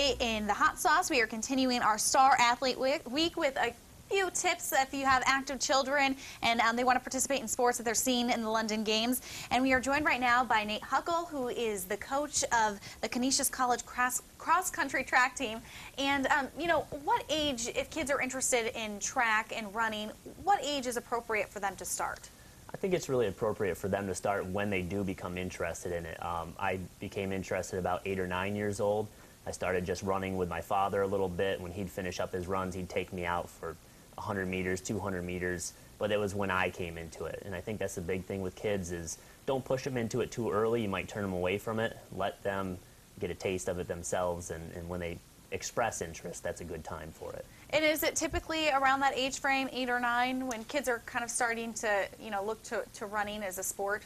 Today in the Hot Sauce, we are continuing our Star Athlete Week with a few tips if you have active children and they want to participate in sports that they're seeing in the London Games. And we are joined right now by Nate Huckle, who is the coach of the Canisius College cross-country track team. And, you know, what age, if kids are interested in track and running, what age is appropriate for them to start? I think it's really appropriate for them to start when they do become interested in it. I became interested about 8 or 9 years old. I started just running with my father a little bit. When he'd finish up his runs, he'd take me out for 100 meters, 200 meters, but it was when I came into it. And I think that's the big thing with kids is don't push them into it too early. You might turn them away from it. Let them get a taste of it themselves, and when they express interest, that's a good time for it. And is it typically around that age frame, 8 or 9, when kids are kind of starting to, you know, look to running as a sport?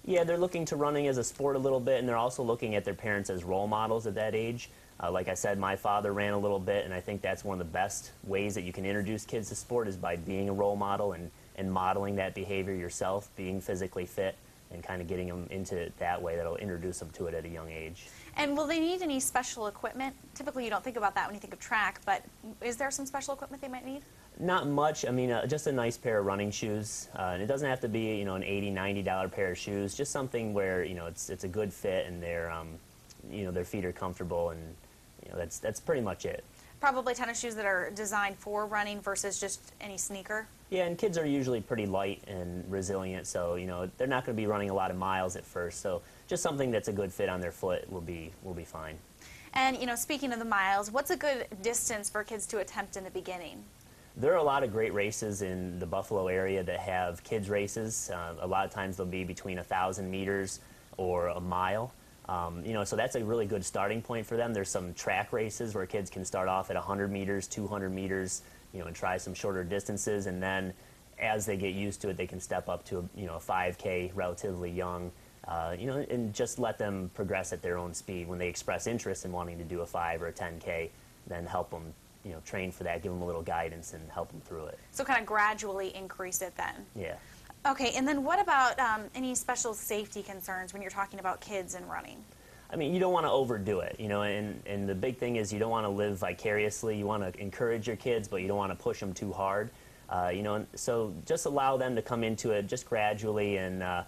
Yeah, they're looking to running as a sport a little bit, and they're also looking at their parents as role models at that age. Like I said, my father ran a little bit, and I think that's one of the best ways that you can introduce kids to sport is by being a role model and modeling that behavior yourself, being physically fit, and kind of getting them into it that way. That'll introduce them to it at a young age. And will they need any special equipment? Typically you don't think about that when you think of track, but is there some special equipment they might need? Not much. I mean, just a nice pair of running shoes. And it doesn't have to be, you know, an $80, $90 pair of shoes. Just something where, you know, it's a good fit and you know, their feet are comfortable, and you know, that's pretty much it. Probably tennis shoes that are designed for running versus just any sneaker. Yeah, and kids are usually pretty light and resilient, so you know they're not going to be running a lot of miles at first. So just something that's a good fit on their foot will be fine. And you know, speaking of the miles, what's a good distance for kids to attempt in the beginning? There are a lot of great races in the Buffalo area that have kids races. A lot of times they'll be between 1,000 meters or a mile. You know, so that's a really good starting point for them. There's some track races where kids can start off at 100 meters, 200 meters, you know, and try some shorter distances, and then as they get used to it, they can step up to a 5K relatively young, you know, and just let them progress at their own speed. When they express interest in wanting to do a 5 or a 10K, then help them, you know, train for that, give them a little guidance and help them through it. So kind of gradually increase it then? Yeah. Okay, and then what about any special safety concerns when you're talking about kids and running? I mean, you don't want to overdo it, you know, and the big thing is you don't want to live vicariously. You want to encourage your kids, but you don't want to push them too hard. You know, so just allow them to come into it just gradually, and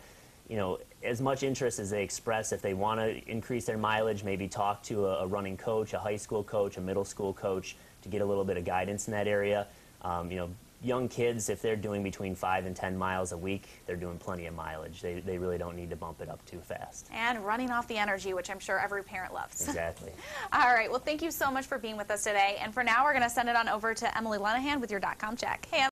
you know, as much interest as they express. If they want to increase their mileage, maybe talk to a running coach, a high school coach, a middle school coach to get a little bit of guidance in that area. You know, young kids, if they're doing between 5 and 10 miles a week, they're doing plenty of mileage. They really don't need to bump it up too fast. And running off the energy, which I'm sure every parent loves. Exactly. All right, well, thank you so much for being with us today. And for now, we're going to send it on over to Emily Lenahan with your .com check. Hey,